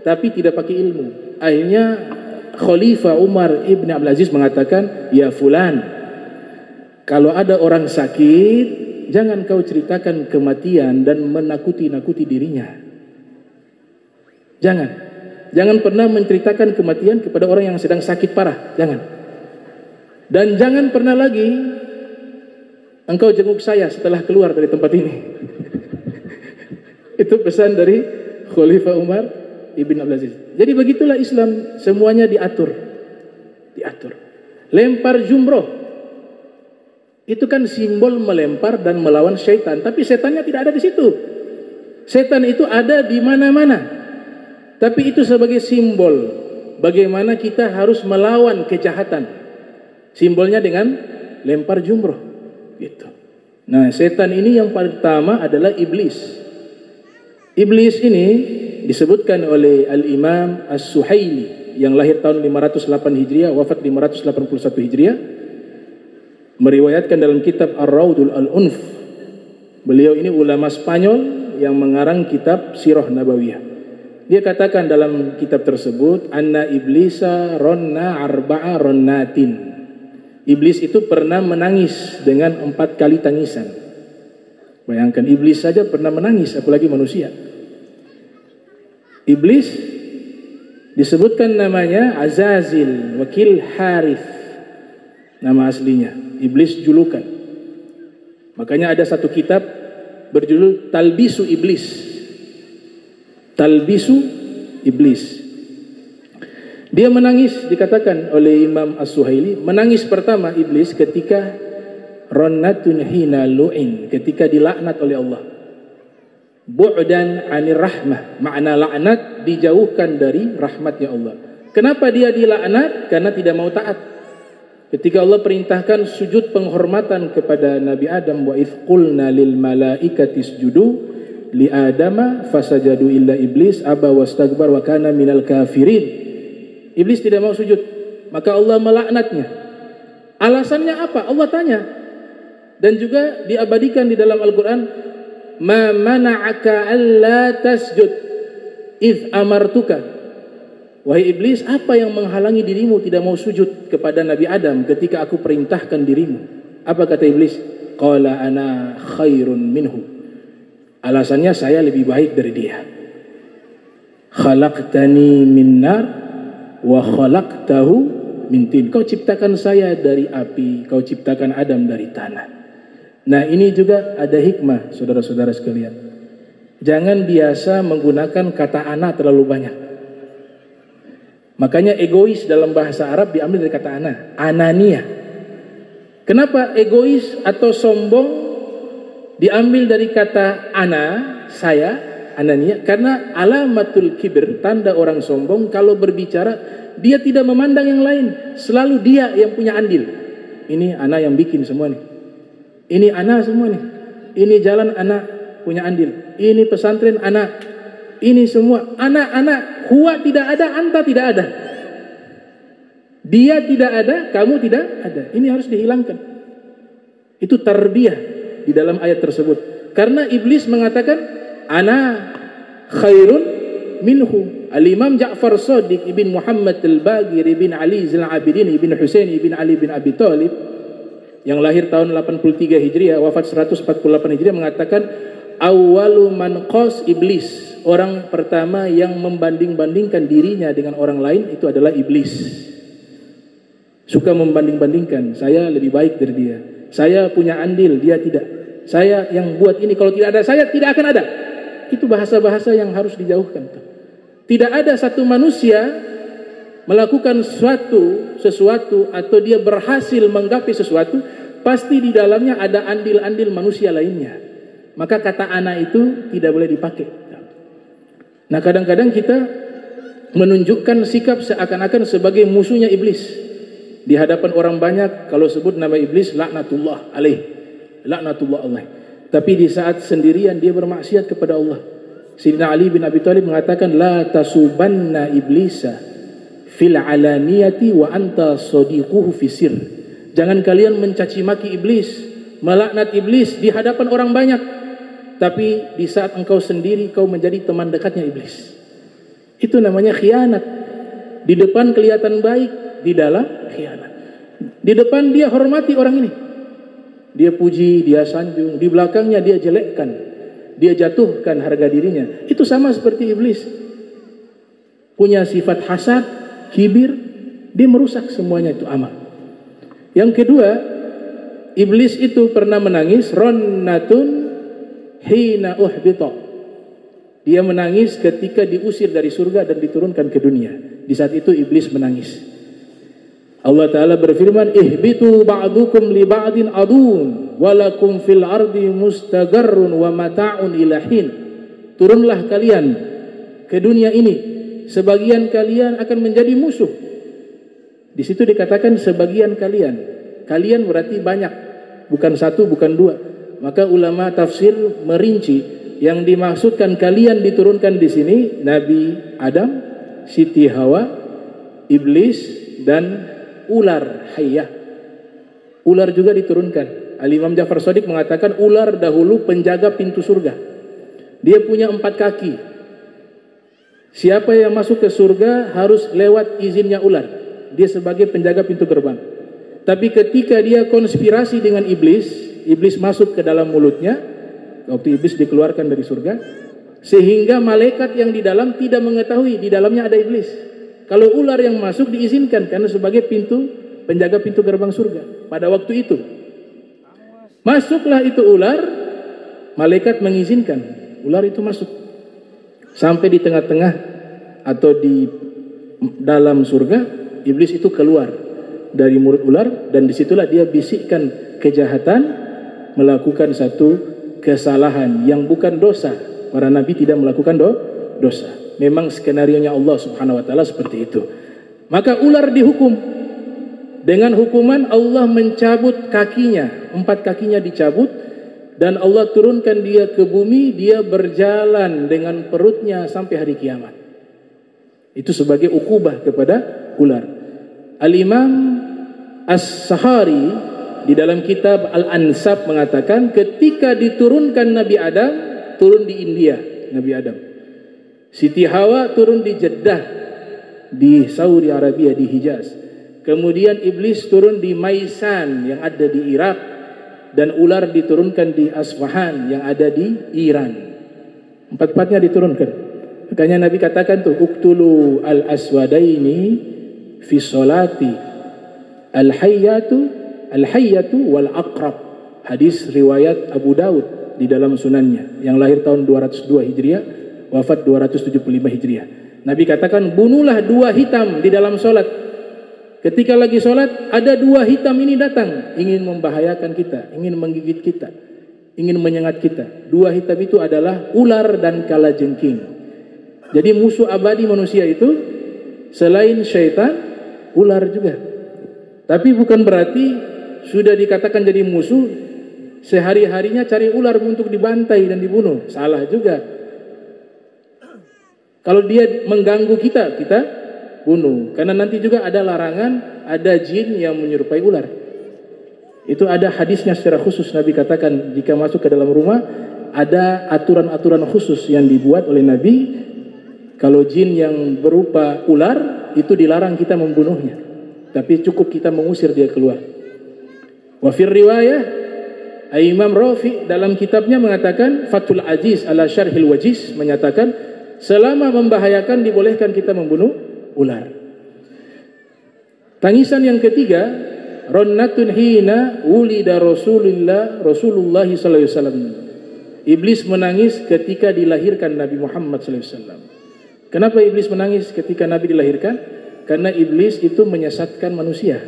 tapi tidak pakai ilmu. Akhirnya Khalifah Umar ibn Abdul Aziz mengatakan, ya fulan, kalau ada orang sakit, jangan kau ceritakan kematian dan menakuti-nakuti dirinya. Jangan pernah menceritakan kematian kepada orang yang sedang sakit parah. Jangan. Dan jangan pernah lagi engkau jenguk saya setelah keluar dari tempat ini. Itu pesan dari Khalifah Umar ibn Abdul Aziz. Jadi begitulah Islam, semuanya diatur. Lempar jumroh, itu kan simbol melempar dan melawan syaitan. Tapi setannya tidak ada di situ. Setan itu ada di mana-mana. Tapi itu sebagai simbol bagaimana kita harus melawan kejahatan. Simbolnya dengan lempar jumroh. Gitu. Nah, setan ini yang pertama adalah iblis. Iblis ini disebutkan oleh Al-Imam As-Suhaili yang lahir tahun 508 Hijriah, wafat 581 Hijriah, meriwayatkan dalam kitab Ar-Raudul Al-Unf. Beliau ini ulama Spanyol yang mengarang kitab Sirah Nabawiyah. Dia katakan dalam kitab tersebut, anna iblisa ronna arba'a ronnatin. Iblis itu pernah menangis dengan 4 kali tangisan. Bayangkan, iblis saja pernah menangis, apalagi manusia. Iblis disebutkan namanya Azazil Wakil Harith, nama aslinya. Iblis julukan. Makanya ada satu kitab berjudul Talbisu Iblis. Talbisu Iblis. Dia menangis, dikatakan oleh Imam As-Suhaili, menangis pertama iblis ketika ronnatun hina lu'in, ketika dilaknat oleh Allah. Bu'dan anir rahmah, makna laknat dijauhkan dari rahmatnya Allah. Kenapa dia dilaknat? Karena tidak mau taat. Ketika Allah perintahkan sujud penghormatan kepada Nabi Adam, wa idh qulna lil malaikati isjudu li adama fasajadu illa iblis aba wastakbar wa kana minal kafirin. Iblis tidak mau sujud, maka Allah melaknatnya. Alasannya apa? Allah tanya. Dan juga diabadikan di dalam Al-Quran, ma mana'aka alla tasjud idh amartuka. Wahai iblis, apa yang menghalangi dirimu tidak mau sujud kepada Nabi Adam ketika aku perintahkan dirimu? Apa kata iblis? Qala ana khairun minhu. Alasannya, saya lebih baik dari dia. Khalaqtani min nar wa khalaqtahu min tin. Kau ciptakan saya dari api, kau ciptakan Adam dari tanah. Nah, ini juga ada hikmah, saudara-saudara sekalian. Jangan biasa menggunakan kata ana terlalu banyak. Makanya egois dalam bahasa Arab diambil dari kata ana, anania. Kenapa egois atau sombong diambil dari kata ana, saya, anania? Karena alamatul kibir, tanda orang sombong, kalau berbicara dia tidak memandang yang lain, selalu dia yang punya andil. Ini ana yang bikin semua nih. Ini ana semua nih. Ini jalan ana punya andil. Ini pesantren ana. Ini semua anak-anak. Huwa tidak ada, anta tidak ada. Dia tidak ada, kamu tidak ada. Ini harus dihilangkan. Itu tarbiyah di dalam ayat tersebut. Karena iblis mengatakan ana khairun minhu. Al-Imam Ja'far Shadiq ibn Muhammad al-Baqir ibn Ali Zainal Abidin ibn Husain ibn Ali bin Abi Thalib, yang lahir tahun 83 Hijriah, wafat 148 Hijriah, mengatakan awwalu man qas iblis. Orang pertama yang membanding-bandingkan dirinya dengan orang lain itu adalah iblis. Suka membanding-bandingkan, saya lebih baik dari dia. Saya punya andil, dia tidak. Saya yang buat ini, kalau tidak ada saya tidak akan ada. Itu bahasa-bahasa yang harus dijauhkan. Tidak ada satu manusia melakukan sesuatu atau dia berhasil menggapai sesuatu, pasti di dalamnya ada andil-andil manusia lainnya. Maka kata ana itu tidak boleh dipakai. Nah, kadang-kadang kita menunjukkan sikap seakan-akan sebagai musuhnya iblis. Di hadapan orang banyak kalau sebut nama iblis laknatullah alaih. Laknatullah alaih. Tapi di saat sendirian dia bermaksiat kepada Allah. Sayyidina Ali bin Abi Thalib mengatakan la tasubanna iblisa fil alaniyati wa anta sadiquhu fisir. Jangan kalian mencaci maki iblis, melaknat iblis di hadapan orang banyak, tapi di saat engkau sendiri kau menjadi teman dekatnya iblis. Itu namanya khianat. Di depan kelihatan baik, di dalam khianat. Di depan dia hormati orang ini, dia puji, dia sanjung. Di belakangnya dia jelekkan, dia jatuhkan harga dirinya. Itu sama seperti iblis. Punya sifat hasad, kibir, dia merusak semuanya itu amal. Yang kedua, iblis itu pernah menangis ronnatun hina uhbita. Dia menangis ketika diusir dari surga dan diturunkan ke dunia. Di saat itu iblis menangis. Allah Ta'ala berfirman, ihbitu ba'dukum li ba'din adun walakum fil ardi mustaqarrun wa mata'un ilahin. Turunlah kalian ke dunia ini, sebagian kalian akan menjadi musuh. Di situ dikatakan sebagian kalian. Kalian berarti banyak, bukan satu, bukan dua. Maka ulama tafsir merinci yang dimaksudkan kalian diturunkan di sini Nabi Adam, Siti Hawa, iblis dan ular hayyah. Ular juga diturunkan. Al-Imam Ja'far Shadiq mengatakan ular dahulu penjaga pintu surga. Dia punya 4 kaki. Siapa yang masuk ke surga harus lewat izinnya ular. Dia sebagai penjaga pintu gerbang. Tapi ketika dia konspirasi dengan iblis, iblis masuk ke dalam mulutnya. Waktu iblis dikeluarkan dari surga, sehingga malaikat yang di dalam tidak mengetahui di dalamnya ada iblis. Kalau ular yang masuk diizinkan karena sebagai penjaga pintu gerbang surga. Pada waktu itu masuklah itu ular, malaikat mengizinkan ular itu masuk. Sampai di tengah-tengah atau di dalam surga, iblis itu keluar dari mulut ular, dan disitulah dia bisikkan kejahatan, melakukan satu kesalahan yang bukan dosa. Para nabi tidak melakukan dosa. Memang skenarionya Allah Subhanahu wa taala seperti itu. Maka ular dihukum dengan hukuman Allah mencabut kakinya, 4 kakinya dicabut, dan Allah turunkan dia ke bumi. Dia berjalan dengan perutnya sampai hari kiamat. Itu sebagai ukubah kepada ular. Al-Imam As-Sahari di dalam kitab Al-Ansab mengatakan ketika diturunkan Nabi Adam, turun di India Nabi Adam. Siti Hawa turun di Jeddah di Saudi Arabia, di Hijaz. Kemudian iblis turun di Maisan yang ada di Irak, dan ular diturunkan di Asfahan yang ada di Iran. 4-4-nya diturunkan. Makanya Nabi katakan tuh, uktulu al-aswadaini fi sholati al-hayyatu wal aqrab. Hadis riwayat Abu Daud di dalam sunannya, yang lahir tahun 202 Hijriah, wafat 275 Hijriah. Nabi katakan, bunuhlah 2 hitam di dalam sholat. Ketika lagi sholat, ada 2 hitam ini datang, ingin membahayakan kita, ingin menggigit kita, ingin menyengat kita. 2 hitam itu adalah ular dan kalajengking. Jadi musuh abadi manusia itu selain syaitan, ular juga. Tapi bukan berarti sudah dikatakan jadi musuh, sehari-harinya cari ular untuk dibantai dan dibunuh. Salah juga. Kalau dia mengganggu kita, kita bunuh. Karena nanti juga ada larangan, ada jin yang menyerupai ular. Itu ada hadisnya secara khusus. Nabi katakan jika masuk ke dalam rumah, ada aturan-aturan khusus yang dibuat oleh Nabi. Kalau jin yang berupa ular, itu dilarang kita membunuhnya. Tapi cukup kita mengusir dia keluar. Wa fir riwayah Imam Rafi dalam kitabnya mengatakan Fathul Aziz ala Syarhil Wajiz menyatakan selama membahayakan dibolehkan kita membunuh ular. Tangisan yang ketiga, ronnatun hina wulida Rasulullah sallallahu alaihi wasallam. Iblis menangis ketika dilahirkan Nabi Muhammad sallallahu alaihi wasallam. Kenapa iblis menangis ketika Nabi dilahirkan? Karena iblis itu menyesatkan manusia.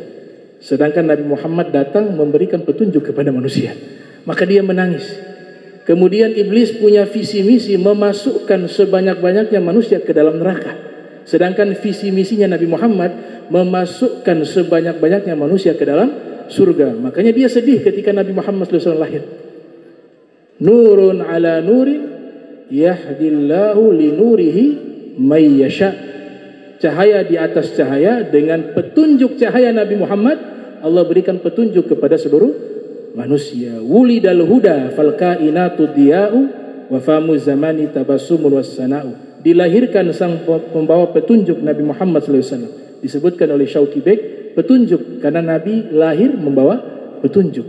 Sedangkan Nabi Muhammad datang memberikan petunjuk kepada manusia. Maka dia menangis. Kemudian iblis punya visi misi memasukkan sebanyak-banyaknya manusia ke dalam neraka. Sedangkan visi misinya Nabi Muhammad memasukkan sebanyak-banyaknya manusia ke dalam surga. Makanya dia sedih ketika Nabi Muhammad SAW lahir. Nurun ala nurin yahdillahu li nurihi may yasha. Cahaya di atas cahaya, dengan petunjuk cahaya Nabi Muhammad Allah berikan petunjuk kepada seluruh manusia. Wulidal huda fal kainatu diya'u wa famu zamani tabassumun wassana'u. Dilahirkan sang pembawa petunjuk Nabi Muhammad SAW. Disebutkan oleh Syauqi Beg petunjuk karena Nabi lahir membawa petunjuk,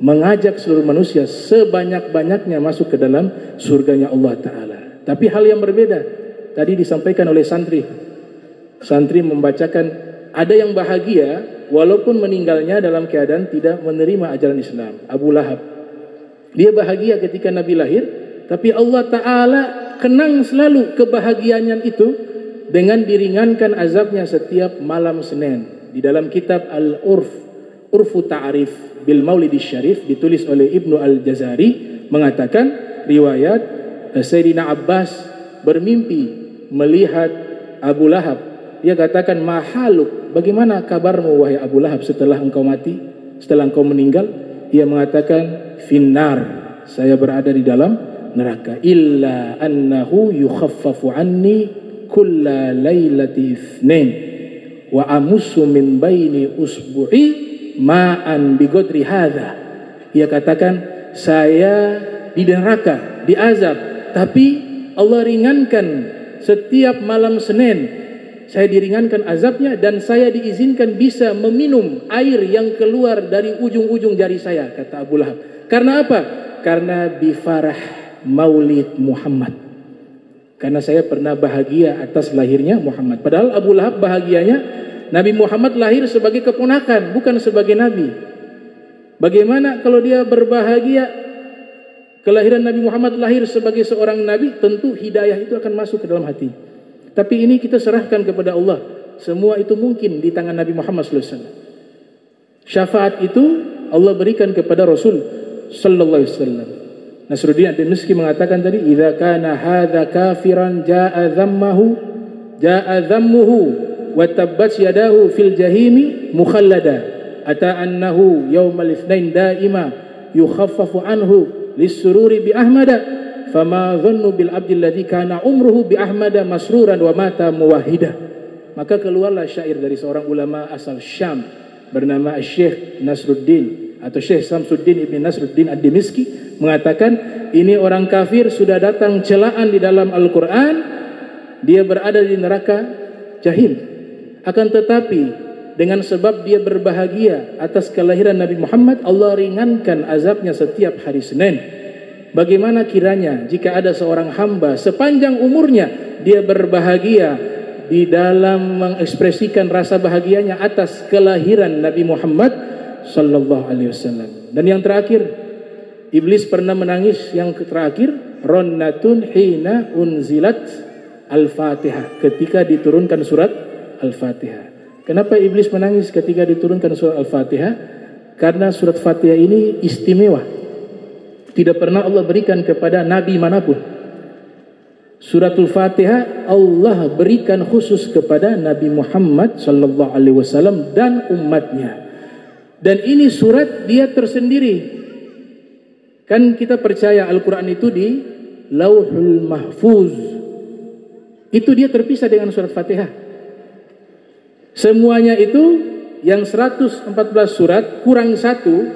mengajak seluruh manusia sebanyak-banyaknya masuk ke dalam surganya Allah Ta'ala. Tapi hal yang berbeda tadi disampaikan oleh Santri membacakan ada yang bahagia walaupun meninggalnya dalam keadaan tidak menerima ajaran Islam. Abu Lahab, dia bahagia ketika Nabi lahir, tapi Allah Ta'ala kenang selalu kebahagiaan itu dengan diringankan azabnya setiap malam Senin. Di dalam kitab Urfu Ta'arif bil Maulidis Syarif ditulis oleh Ibnu Al-Jazari mengatakan riwayat Sayyidina Abbas bermimpi melihat Abu Lahab. Dia katakan, mahaluk, bagaimana kabarmu wahai Abu Lahab setelah engkau mati, setelah engkau meninggal? Ia mengatakan, finnar, saya berada di dalam neraka. Illa annahu yukhaffafu anni kulla laylati ithnain wa amussu min baini usbu'i ma'an bigodri hadha. Ia katakan, saya di neraka, di azab, tapi Allah ringankan setiap malam Senin. Saya diringankan azabnya dan saya diizinkan bisa meminum air yang keluar dari ujung-ujung jari saya, kata Abu Lahab. Karena apa? Karena bifarah maulid Muhammad. Karena saya pernah bahagia atas lahirnya Muhammad. Padahal Abu Lahab bahagianya Nabi Muhammad lahir sebagai keponakan, bukan sebagai nabi. Bagaimana kalau dia berbahagia kelahiran Nabi Muhammad lahir sebagai seorang nabi? Tentu hidayah itu akan masuk ke dalam hati. Tapi ini kita serahkan kepada Allah. Semua itu mungkin di tangan Nabi Muhammad SAW. Syafaat itu Allah berikan kepada Rasul sallallahu alaihi wasallam. Nasruddin Ad-Dimashqi mengatakan tadi, "Idza kana hadza kafiran jaa dhammuhu wa tabbat yadahu fil jahimi mukhallada. Ata annahu yaumal itsnain daima yukhaffafu anhu lis-sururi bi Ahmada. Fama dhannu bil abdil ladzi kana umruhu bi Ahmada masruran wa mata muwahhida." Maka keluarlah syair dari seorang ulama asal Syam bernama Syekh Nasruddin atau Syekh Samsuddin Ibn Nasruddin Ad-Dimashqi mengatakan, ini orang kafir sudah datang celaan di dalam Al-Quran, dia berada di neraka jahim. Akan tetapi dengan sebab dia berbahagia atas kelahiran Nabi Muhammad, Allah ringankan azabnya setiap hari Senin. Bagaimana kiranya jika ada seorang hamba sepanjang umurnya dia berbahagia di dalam mengekspresikan rasa bahagianya atas kelahiran Nabi Muhammad sallallahu alaihi wasallam. Dan yang terakhir, iblis pernah menangis yang terakhir, ronnatun hina unzilat al-Fatihah, ketika diturunkan surat Al-Fatihah. Kenapa iblis menangis ketika diturunkan surat Al-Fatihah? Karena surat Fatihah ini istimewa. Tidak pernah Allah berikan kepada nabi manapun. Suratul Fatihah Allah berikan khusus kepada Nabi Muhammad sallallahu alaihi wasallam dan umatnya. Dan ini surat dia tersendiri. Kan kita percaya Al-Quran itu di Lauhul Mahfuz. Itu dia terpisah dengan surat Fatihah. Semuanya itu yang 114 surat kurang satu,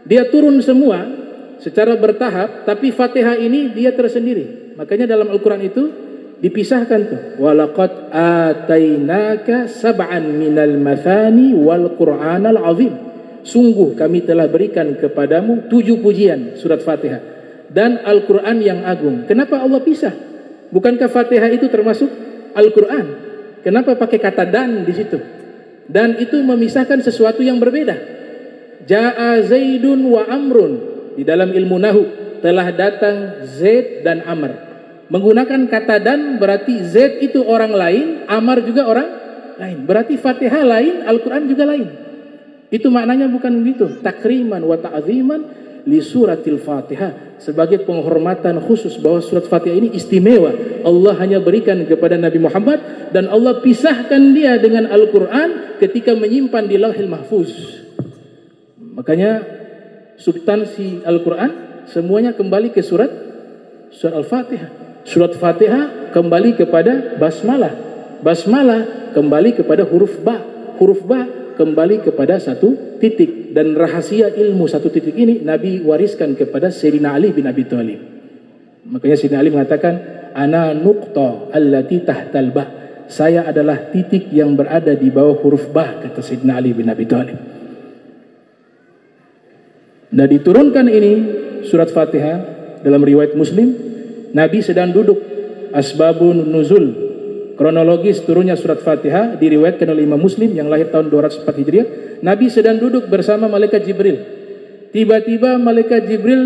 dia turun semua secara bertahap, tapi Fatihah ini dia tersendiri. Makanya dalam Al-Quran itu dipisahkan tuh. Walaqad atainaka sab'an minal mathani wal Qur'anal azim. Sungguh kami telah berikan kepadamu 7 pujian, surat Fatihah, dan Al-Quran yang agung. Kenapa Allah pisah? Bukankah Fatihah itu termasuk Al-Quran? Kenapa pakai kata dan di situ? Dan itu memisahkan sesuatu yang berbeda. Ja'a Zaidun wa Amrun. Di dalam ilmu nahu, telah datang Zaid dan Amr. Menggunakan kata dan berarti Zaid itu orang lain, Amr juga orang lain. Berarti Fatihah lain, Al-Quran juga lain. Itu maknanya bukan begitu. Takriman wa ta'ziman li suratil Fatihah, sebagai penghormatan khusus bahwa surat Fatihah ini istimewa. Allah hanya berikan kepada Nabi Muhammad, dan Allah pisahkan dia dengan Al-Quran ketika menyimpan di Lauhil Mahfuz. Makanya substansi Al-Quran semuanya kembali ke surat Al-Fatihah. Surat Fatihah kembali kepada basmalah. Basmalah kembali kepada huruf ba. Huruf ba kembali kepada 1 titik. Dan rahasia ilmu 1 titik ini Nabi wariskan kepada Sayyidina Ali bin Abi Thalib. Makanya Sayyidina Ali mengatakan, ana nuqta allati tahtal ba. Saya adalah titik yang berada di bawah huruf ba, kata Sayyidina Ali bin Abi Thalib. Nah, diturunkan ini surat Fatihah dalam riwayat Muslim. Nabi sedang duduk, asbabun nuzul, kronologis turunnya surat Fatihah diriwayatkan oleh Imam Muslim yang lahir tahun 204 Hijriah. Nabi sedang duduk bersama malaikat Jibril. Tiba-tiba malaikat Jibril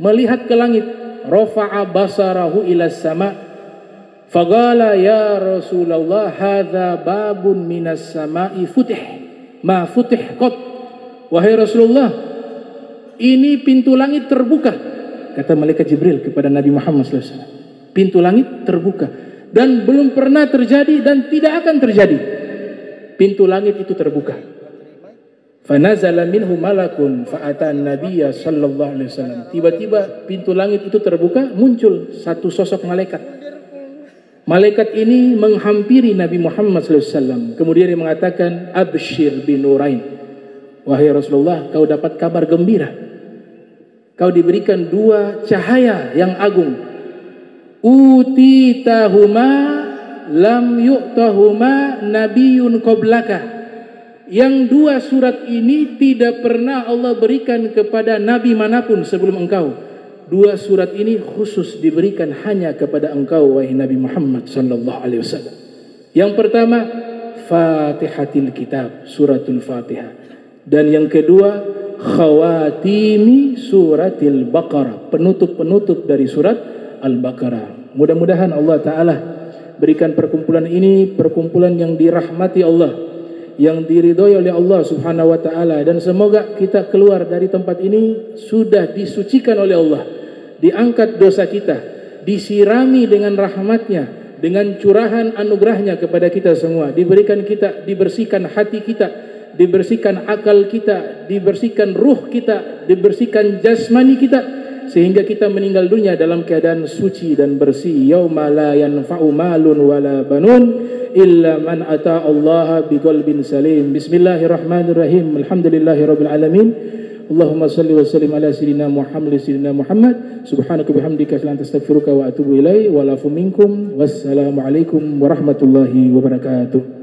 melihat ke langit. Rafa'a basarahu ila sama. Faqala ya Rasulullah, hadza babun minas sama'i futih ma futih qat. Wahai Rasulullah, ini pintu langit terbuka, kata malaikat Jibril kepada Nabi Muhammad SAW. Pintu langit terbuka dan belum pernah terjadi dan tidak akan terjadi. Pintu langit itu terbuka. Fanazala minhu malakun fa'atan nabiyya sallallahu alaihi wasallam. Tiba-tiba pintu langit itu terbuka, muncul 1 sosok malaikat. Malaikat ini menghampiri Nabi Muhammad SAW. Kemudian dia mengatakan, abshir binurain. Wahai Rasulullah, kau dapat kabar gembira. Kau diberikan 2 cahaya yang agung. Utitahuma lam yu'tahuma nabiyyun qablaka. Yang 2 surat ini tidak pernah Allah berikan kepada nabi manapun sebelum engkau. 2 surat ini khusus diberikan hanya kepada engkau, wahai Nabi Muhammad sallallahu alaihi wasallam. Yang pertama, Fatihatil Kitab, suratul Fatihah. Dan yang kedua, khawatimi suratil Baqarah, penutup-penutup dari surat Al-Baqarah. Mudah-mudahan Allah Ta'ala berikan perkumpulan ini perkumpulan yang dirahmati Allah, yang diridhoi oleh Allah Subhanahu wa Ta'ala, dan semoga kita keluar dari tempat ini sudah disucikan oleh Allah, diangkat dosa kita, disirami dengan rahmatnya, dengan curahan anugerahnya kepada kita semua, dibersihkan hati kita, dibersihkan akal kita, dibersihkan ruh kita, dibersihkan jasmani kita, sehingga kita meninggal dunia dalam keadaan suci dan bersih. Yauma la yanfa'u malun wala banun illa man ata Allah biqalbin salim. Bismillahirrahmanirrahim. Alhamdulillahirabbil alamin. Allahumma salli wa sallim ala sayyidina Muhammad. Subhanaka bihamdika astaghfiruka wa atubu ilaik. Wa lafu minkum. Wassalamu alaikum warahmatullahi wabarakatuh.